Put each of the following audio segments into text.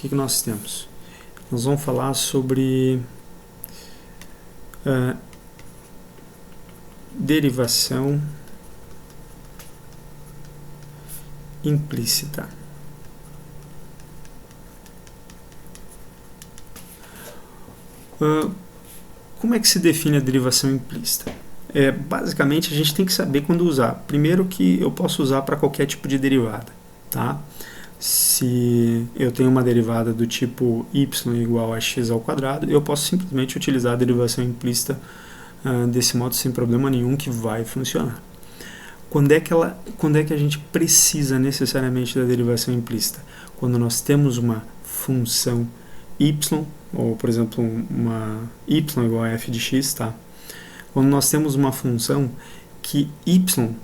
que nós temos? Nós vamos falar sobre derivação implícita. Como é que se define a derivação implícita? Basicamente, a gente tem que saber quando usar. Primeiro que eu posso usar para qualquer tipo de derivada, tá? Se eu tenho uma derivada do tipo y igual a x ao quadrado, eu posso simplesmente utilizar a derivação implícita desse modo sem problema nenhum, que vai funcionar. Quando é que a gente precisa necessariamente da derivação implícita? Quando nós temos uma função y, ou por exemplo uma y igual a f de x, tá? Quando nós temos uma função que y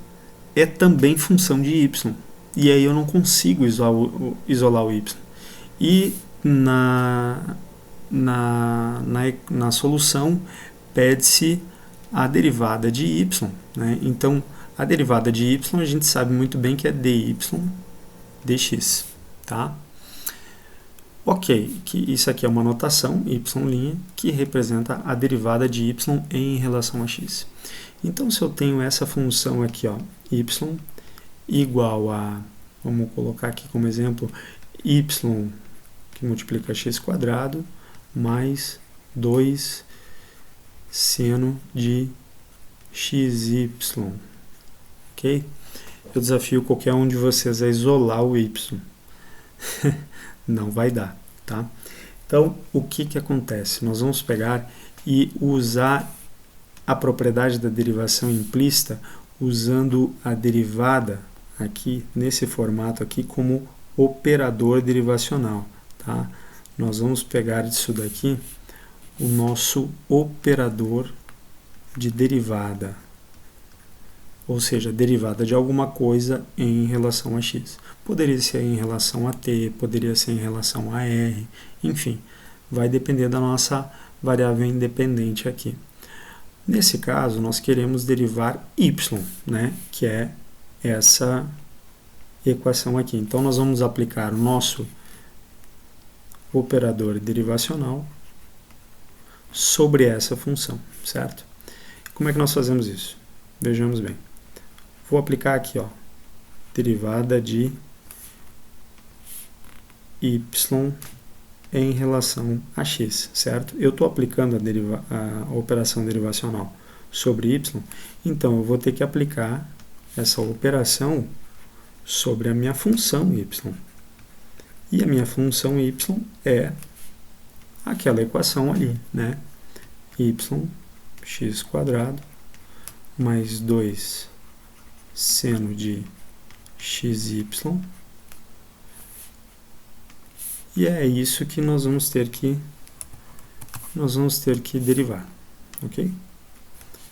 é também função de y, e aí eu não consigo isolar o y. E na solução pede-se a derivada de y, né? Então, a derivada de y a gente sabe muito bem que é dy dx, tá? Ok, que isso aqui é uma notação, y', que representa a derivada de y em relação a x. Então, se eu tenho essa função aqui, ó, y igual a, vamos colocar aqui como exemplo, y que multiplica x quadrado mais 2 seno de xy, ok? Eu desafio qualquer um de vocês a isolar o y. Não vai dar, tá? Então, o que acontece? Nós vamos pegar e usar a propriedade da derivação implícita usando a derivada aqui, nesse formato aqui, como operador derivacional, tá? Nós vamos pegar disso daqui o nosso operador de derivada, ou seja, derivada de alguma coisa em relação a x. Poderia ser em relação a t, poderia ser em relação a r, enfim, vai depender da nossa variável independente aqui. Nesse caso, nós queremos derivar y, né, que é essa equação aqui. Então, nós vamos aplicar o nosso operador derivacional sobre essa função, certo? Como é que nós fazemos isso? Vejamos bem. Vou aplicar aqui, ó, derivada de y em relação a x, certo? Eu estou aplicando a operação derivacional sobre y, então eu vou ter que aplicar essa operação sobre a minha função y. E a minha função y é aquela equação ali, né? Y x quadrado mais 2 seno de xy, e é isso que nós vamos ter que derivar, ok?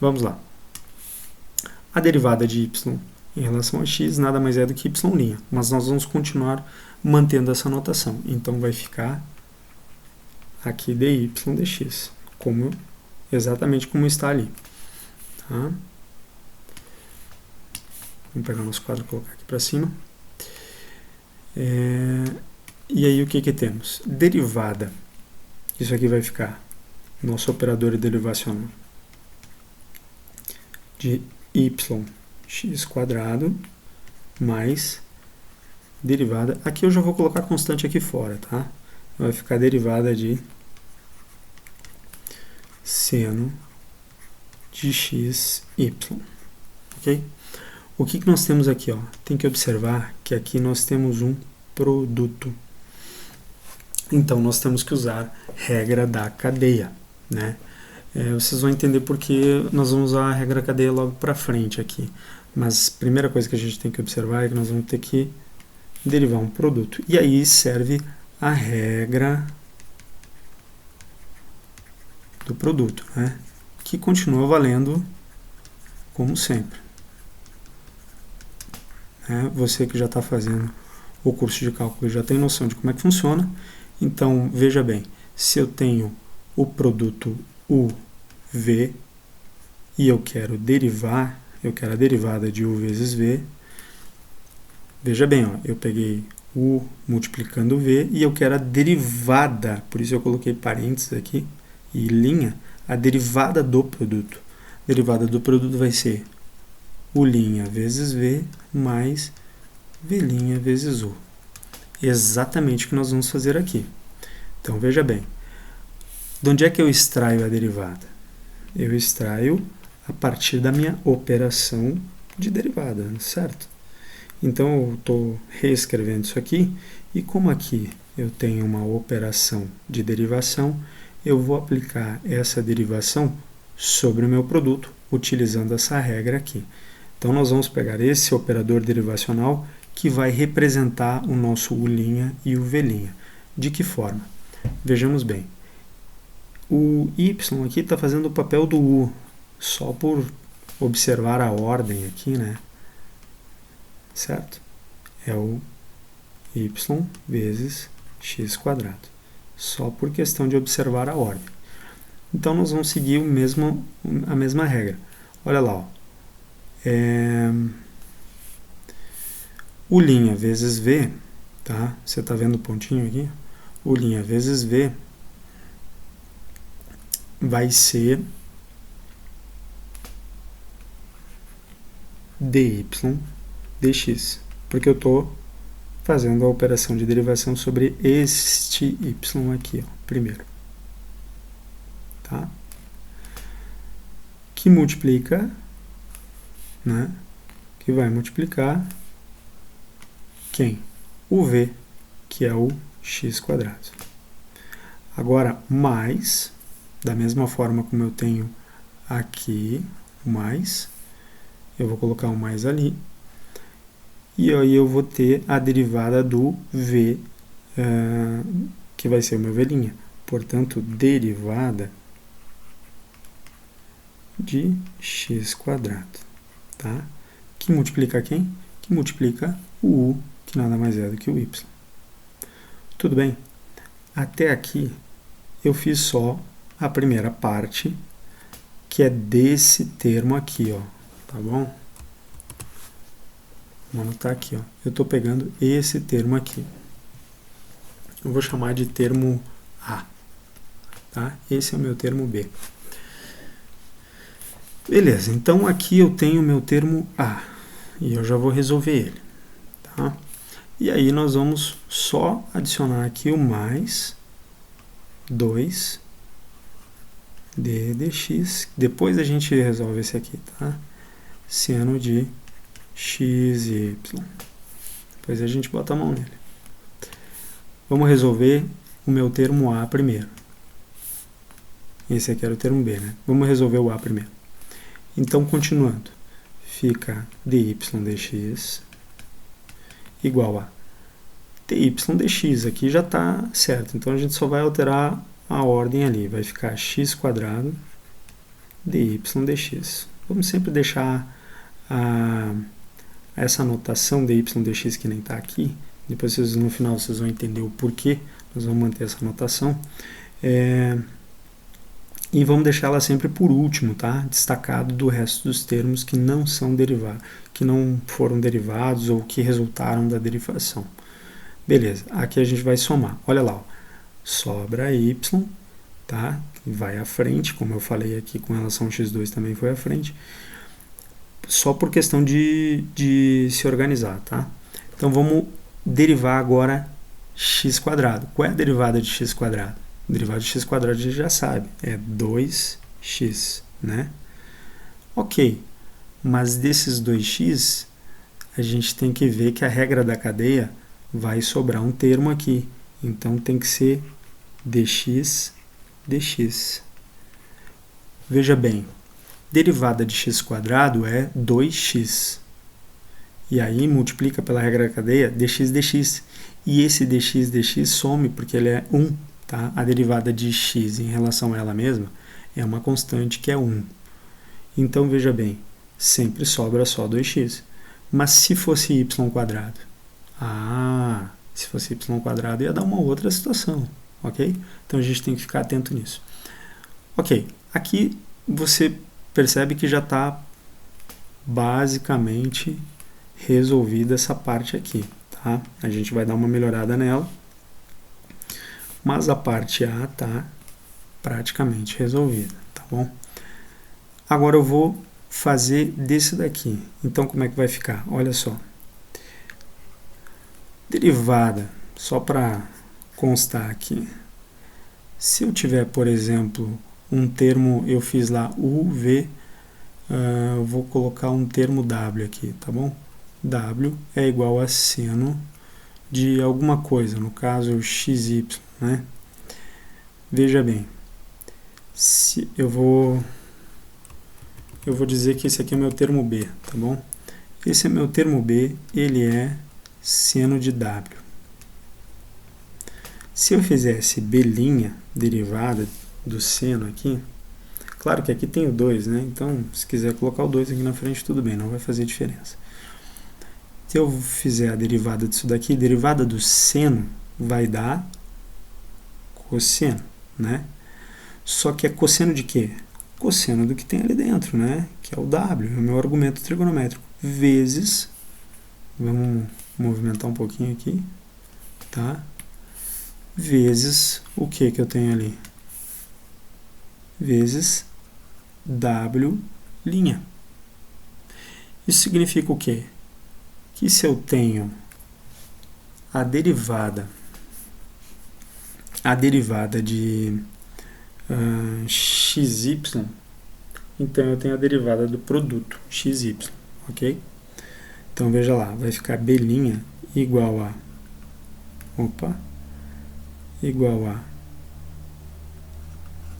Vamos lá. A derivada de y em relação a x nada mais é do que y', mas nós vamos continuar mantendo essa notação. Então vai ficar aqui dy dx, exatamente como está ali. Tá? Vamos pegar nosso quadro e colocar aqui para cima. E aí o que temos? Derivada. Isso aqui vai ficar nosso operador derivacional de yx quadrado mais derivada. Aqui eu já vou colocar constante aqui fora, tá? Vai ficar derivada de seno de xy, ok? O que nós temos aqui, ó? Tem que observar que aqui nós temos um produto. Então, nós temos que usar regra da cadeia, né? Vocês vão entender porque nós vamos usar a regra da cadeia logo para frente aqui. Mas a primeira coisa que a gente tem que observar é que nós vamos ter que derivar um produto. E aí serve a regra do produto, né? Que continua valendo como sempre. Você que já está fazendo o curso de cálculo já tem noção de como é que funciona. Então, veja bem, se eu tenho o produto UV e eu quero a derivada de U vezes V, veja bem, ó, eu peguei U multiplicando V, e eu quero a derivada, por isso eu coloquei parênteses aqui e linha, a derivada do produto. A derivada do produto vai ser U' vezes V mais V' vezes U. Exatamente o que nós vamos fazer aqui. Então, veja bem, de onde é que eu extraio a derivada? Eu extraio a partir da minha operação de derivada, certo? Então, eu estou reescrevendo isso aqui, e como aqui eu tenho uma operação de derivação, eu vou aplicar essa derivação sobre o meu produto, utilizando essa regra aqui. Então, nós vamos pegar esse operador derivacional que vai representar o nosso U' e o V'. De que forma? Vejamos bem. O Y aqui está fazendo o papel do U, só por observar a ordem aqui, né? Certo? É o y vezes x quadrado, só por questão de observar a ordem. Então, nós vamos seguir a mesma regra. Olha lá, ó. U' vezes V, tá? Você está vendo o pontinho aqui? U' vezes V vai ser dy dx, porque eu estou fazendo a operação de derivação sobre este y aqui, ó, primeiro. Tá? Que multiplica, né? Que vai multiplicar quem? O v, que é o x quadrado. Agora, mais, da mesma forma como eu tenho aqui o mais, eu vou colocar o mais ali, e aí eu vou ter a derivada do v, que vai ser o meu v'. Portanto, derivada de x quadrado, tá? Que multiplica quem? Que multiplica o u, que nada mais é do que o y. Tudo bem? Até aqui eu fiz só a primeira parte, que é desse termo aqui, ó, tá bom? Vamos anotar aqui, ó. Eu estou pegando esse termo aqui. Eu vou chamar de termo A, tá? Esse é o meu termo B. Beleza, então aqui eu tenho o meu termo A, e eu já vou resolver ele, tá? E aí nós vamos só adicionar aqui o mais 2 d dx, depois a gente resolve esse aqui, tá? Seno de x e y. Depois a gente bota a mão nele. Vamos resolver o meu termo A primeiro. Esse aqui era o termo B, né? Vamos resolver o A primeiro. Então, continuando, fica dy dx igual a dy dx. Aqui já está certo, então a gente só vai alterar a ordem ali. Vai ficar x quadrado dy dx. Vamos sempre deixar essa notação dy dx que nem está aqui. Depois no final vocês vão entender o porquê. Nós vamos manter essa notação. E vamos deixar ela sempre por último, tá? Destacado do resto dos termos que não são derivados, que não foram derivados ou que resultaram da derivação. Beleza, aqui a gente vai somar. Olha lá, ó. Sobra y, tá? Vai à frente, como eu falei aqui com relação ao x2 também foi à frente. Só por questão de se organizar, tá? Então vamos derivar agora x quadrado. Qual é a derivada de x quadrado? A derivada de x quadrado a gente já sabe, é 2x, né? Ok, mas desses 2x, a gente tem que ver que a regra da cadeia vai sobrar um termo aqui. Então tem que ser dx dx. Veja bem, derivada de x quadrado é 2x. E aí multiplica pela regra da cadeia dx dx. E esse dx dx some porque ele é 1. Tá? A derivada de x em relação a ela mesma é uma constante que é 1. Então, veja bem, sempre sobra só 2x. Mas se fosse y quadrado? Se fosse y quadrado ia dar uma outra situação, ok? Então, a gente tem que ficar atento nisso. Ok, aqui você percebe que já está basicamente resolvida essa parte aqui, tá? A gente vai dar uma melhorada nela, mas a parte A está praticamente resolvida, tá bom? Agora eu vou fazer desse daqui. Então, como é que vai ficar? Olha só. Derivada, só para constar aqui. Se eu tiver, por exemplo, um termo, eu fiz lá UV, vou colocar um termo W aqui, tá bom? W é igual a seno de alguma coisa, no caso XY, né? Veja bem, se eu vou dizer que esse aqui é meu termo B, tá bom? Esse é meu termo B, ele é seno de W. Se eu fizesse B', derivada do seno aqui, claro que aqui tem o 2, né? Então, se quiser colocar o 2 aqui na frente, tudo bem, não vai fazer diferença. Se eu fizer a derivada disso daqui, derivada do seno vai dar cosseno, né? Só que é cosseno de quê? Cosseno do que tem ali dentro, né? Que é o W, é o meu argumento trigonométrico, vezes, vamos movimentar um pouquinho aqui, tá? Vezes o que eu tenho ali? Vezes W'. Isso significa o quê? Que se eu tenho a derivada de xy, então eu tenho a derivada do produto xy, ok? Então veja lá, vai ficar B' igual a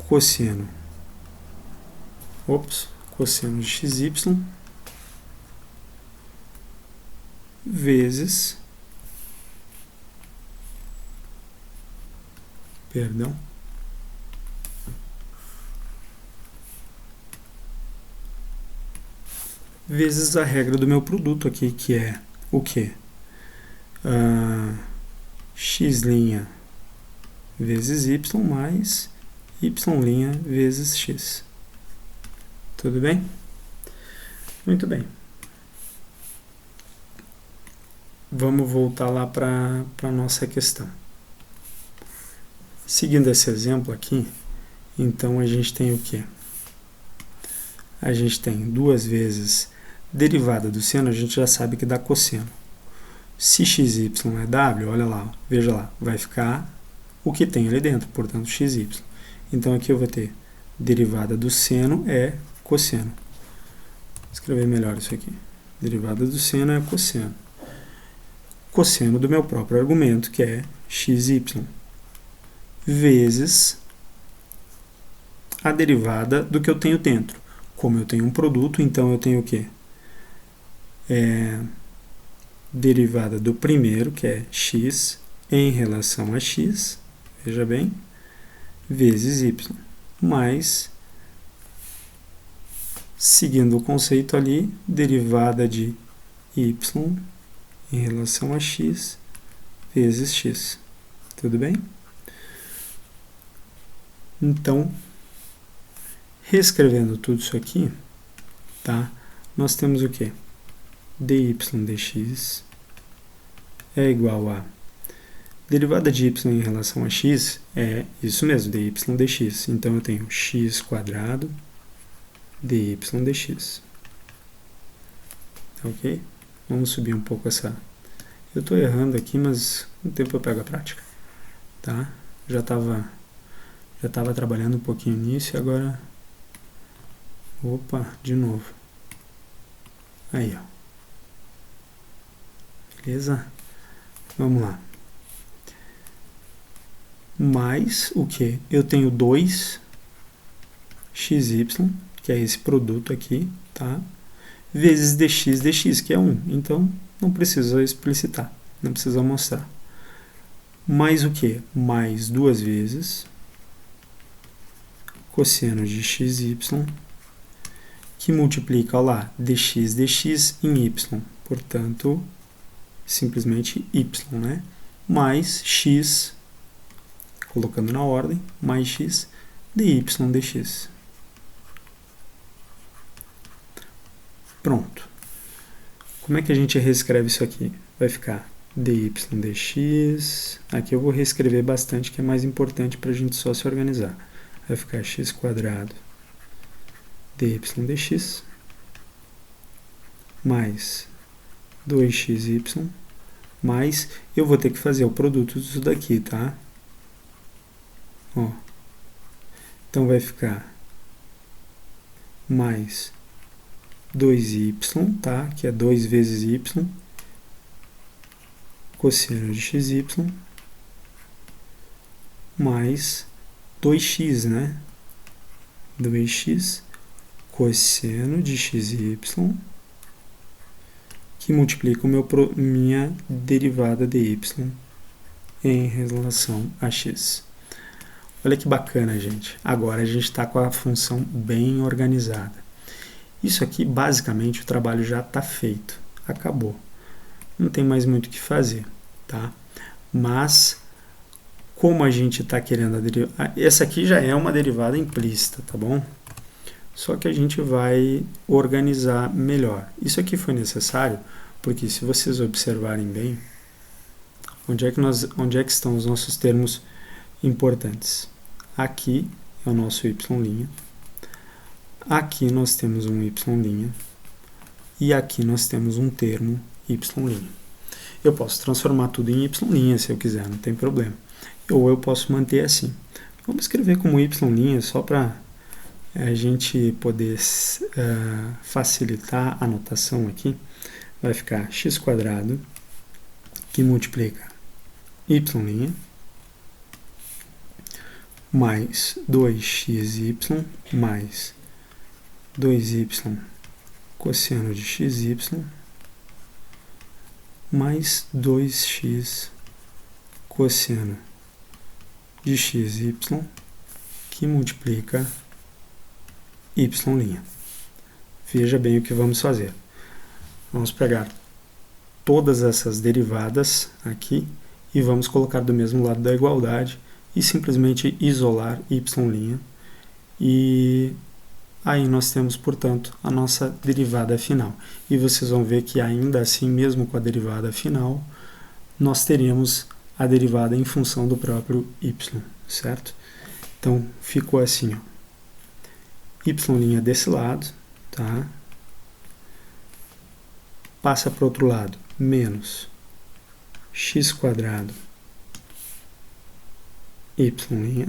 cosseno de xy vezes vezes a regra do meu produto aqui, que é o quê? X' vezes y mais y' vezes x. Tudo bem? Muito bem. Vamos voltar lá para a nossa questão. Seguindo esse exemplo aqui, então a gente tem o quê? A gente tem 2 vezes derivada do seno, a gente já sabe que dá cosseno. Se xy é w, olha lá, veja lá, vai ficar o que tem ali dentro, portanto xy. Então aqui eu vou ter derivada do seno é cosseno. Vou escrever melhor isso aqui. Derivada do seno é cosseno. Cosseno do meu próprio argumento, que é xy, vezes a derivada do que eu tenho dentro. Como eu tenho um produto, então eu tenho o quê? Derivada do primeiro, que é x, em relação a x, veja bem, vezes y, mais, seguindo o conceito ali, derivada de y em relação a x, vezes x. Tudo bem? Então, reescrevendo tudo isso aqui, tá? Nós temos o quê? dy dx é igual a derivada de y em relação a x é isso mesmo, dy dx. Então eu tenho x² dy dx. Ok? Vamos subir um pouco essa. Eu estou errando aqui, mas com o tempo eu pego a prática. Tá? Já estava trabalhando um pouquinho nisso e agora. Opa, de novo. Aí, ó. Beleza? Vamos lá. Mais o que? Eu tenho 2xy, que é esse produto aqui, tá? Vezes dx, que é 1. Então, não precisa explicitar, não precisa mostrar. Mais o que? Mais 2 vezes cosseno de xy, que multiplica lá dx em y. Portanto, simplesmente y, né? Mais x, colocando na ordem, mais x dy dx. Pronto. Como é que a gente reescreve isso aqui? Vai ficar dy dx, aqui eu vou reescrever bastante, que é mais importante para a gente só se organizar. Vai ficar x² dy dx mais 2xy, mais eu vou ter que fazer o produto disso daqui, tá? Ó. Então vai ficar mais 2y, tá? Que é 2 vezes y, cosseno de xy, mais 2x, né? 2x cosseno de xy, que multiplica minha derivada de y em relação a x. Olha que bacana, gente. Agora a gente está com a função bem organizada. Isso aqui, basicamente, o trabalho já está feito. Acabou. Não tem mais muito o que fazer, tá? Mas, como a gente está querendo a derivada... Essa aqui já é uma derivada implícita, tá bom? Só que a gente vai organizar melhor. Isso aqui foi necessário porque, se vocês observarem bem, onde é que estão os nossos termos importantes? Aqui é o nosso y', aqui nós temos um y' e aqui nós temos um termo y'. Eu posso transformar tudo em y' se eu quiser, não tem problema. Ou eu posso manter assim. Vamos escrever como y' só para a gente poder facilitar a notação aqui. Vai ficar x², que multiplica y', mais 2xy, mais 2y cosseno de xy, mais 2x cosseno de xy, que multiplica y'. Veja bem o que vamos fazer. Vamos pegar todas essas derivadas aqui e vamos colocar do mesmo lado da igualdade e simplesmente isolar y'. E aí nós temos, portanto, a nossa derivada final. E vocês vão ver que ainda assim, mesmo com a derivada final, nós teríamos a derivada em função do próprio y, certo? Então, ficou assim, ó. Y' desse lado, tá? Passa para o outro lado, menos x² y',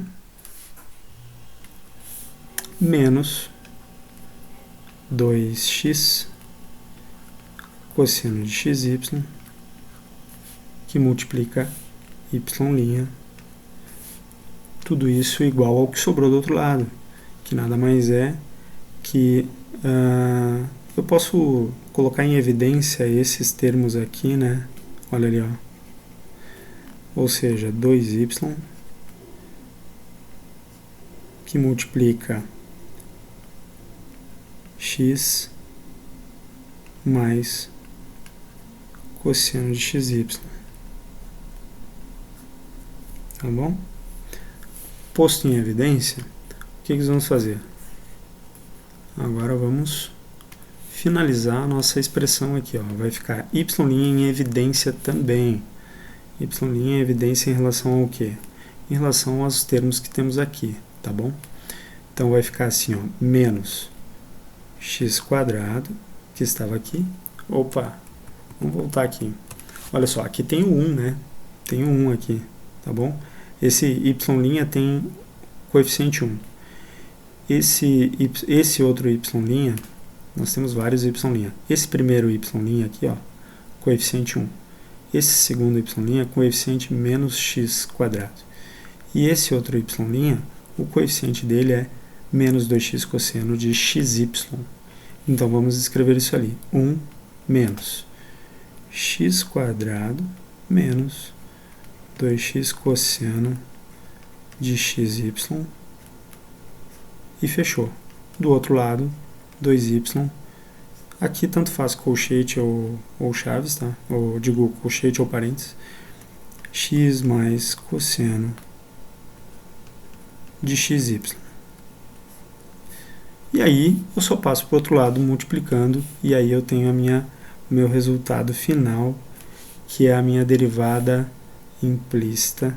menos 2x cosseno de xy, que multiplica y'. Tudo isso igual ao que sobrou do outro lado, que nada mais é que eu posso colocar em evidência esses termos aqui, né? Olha ali, ó. Ou seja, 2y que multiplica x mais cosseno de xy. Tá bom? Posto em evidência, o que nós vamos fazer? Agora vamos finalizar a nossa expressão aqui, ó. Vai ficar y' em evidência também. Y' em evidência em relação ao quê? Em relação aos termos que temos aqui, tá bom? Então vai ficar assim, ó, menos x², que estava aqui. Opa, vamos voltar aqui. Olha só, aqui tem o 1, né? Tem o 1 aqui, tá bom? Esse y' tem coeficiente 1. Esse outro y', nós temos vários y'. Esse primeiro y' aqui, ó, coeficiente 1. Esse segundo y', coeficiente menos x². E esse outro y', o coeficiente dele é menos 2x cosseno de xy. Então, vamos escrever isso ali. 1 menos x² menos 2x cosseno de xy. E fechou. Do outro lado, 2y. Aqui tanto faz colchete ou chaves, tá? Ou digo colchete ou parênteses. X mais cosseno de xy. E aí eu só passo para o outro lado multiplicando, e aí eu tenho o meu resultado final, que é a minha derivada implícita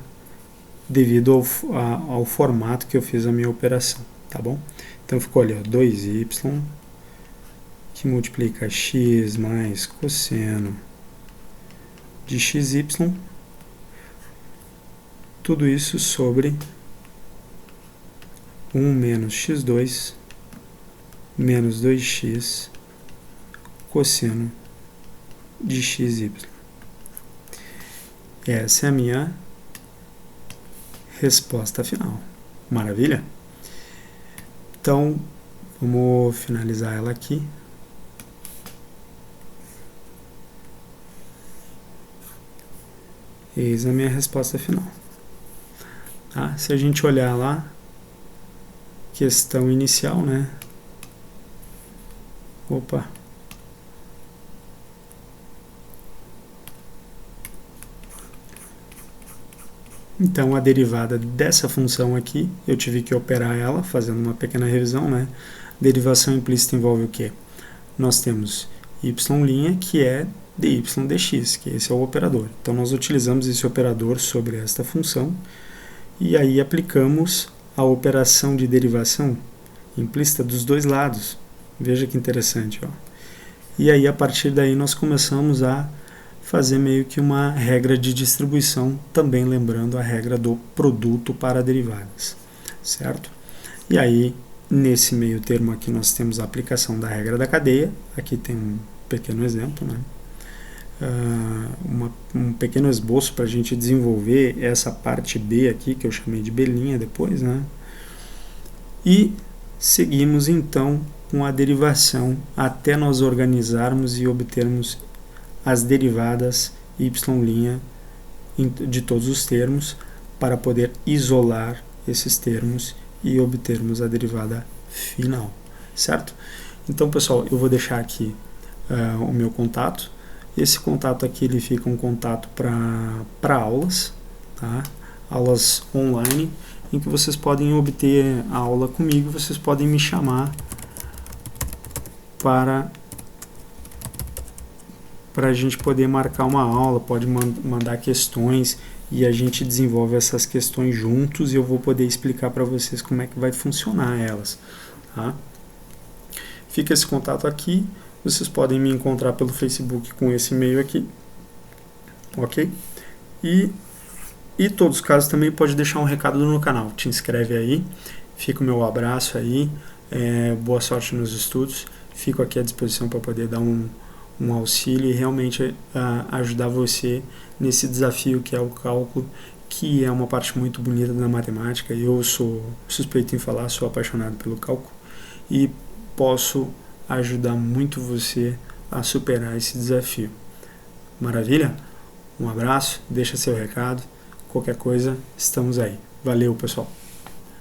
devido ao formato que eu fiz a minha operação, tá bom? Então ficou ali, ó, 2y que multiplica x mais cosseno de xy, tudo isso sobre 1 menos x2 menos 2x cosseno de xy. Essa é a minha resposta final. Maravilha? Então, vamos finalizar ela aqui. Eis a minha resposta final. Tá? Se a gente olhar lá, questão inicial, né? Opa! Então, a derivada dessa função aqui, eu tive que operar ela, fazendo uma pequena revisão, né? Derivação implícita envolve o quê? Nós temos y', que é dy dx, que esse é o operador. Então, nós utilizamos esse operador sobre esta função e aí aplicamos a operação de derivação implícita dos dois lados. Veja que interessante, ó. E aí, a partir daí, nós começamos a fazer meio que uma regra de distribuição, também lembrando a regra do produto para derivadas, certo? E aí, nesse meio termo aqui, nós temos a aplicação da regra da cadeia. Aqui tem um pequeno exemplo, né? Um pequeno esboço para a gente desenvolver essa parte B aqui, que eu chamei de B' depois, né? E seguimos, então, com a derivação até nós organizarmos e obtermos as derivadas y' de todos os termos para poder isolar esses termos e obtermos a derivada final, certo? Então, pessoal, eu vou deixar aqui o meu contato. Esse contato aqui ele fica um contato para aulas, tá? Aulas online, em que vocês podem obter a aula comigo, vocês podem me chamar para a gente poder marcar uma aula, pode mandar questões e a gente desenvolve essas questões juntos e eu vou poder explicar para vocês como é que vai funcionar elas, tá? Fica esse contato aqui, vocês podem me encontrar pelo Facebook com esse e-mail aqui, ok? E todos os casos também pode deixar um recado no canal, te inscreve aí, fica o meu abraço aí, boa sorte nos estudos, fico aqui à disposição para poder dar um auxílio e realmente ajudar você nesse desafio que é o cálculo, que é uma parte muito bonita da matemática. Eu sou suspeito em falar, sou apaixonado pelo cálculo e posso ajudar muito você a superar esse desafio. Maravilha? Um abraço, deixa seu recado, qualquer coisa, estamos aí. Valeu, pessoal!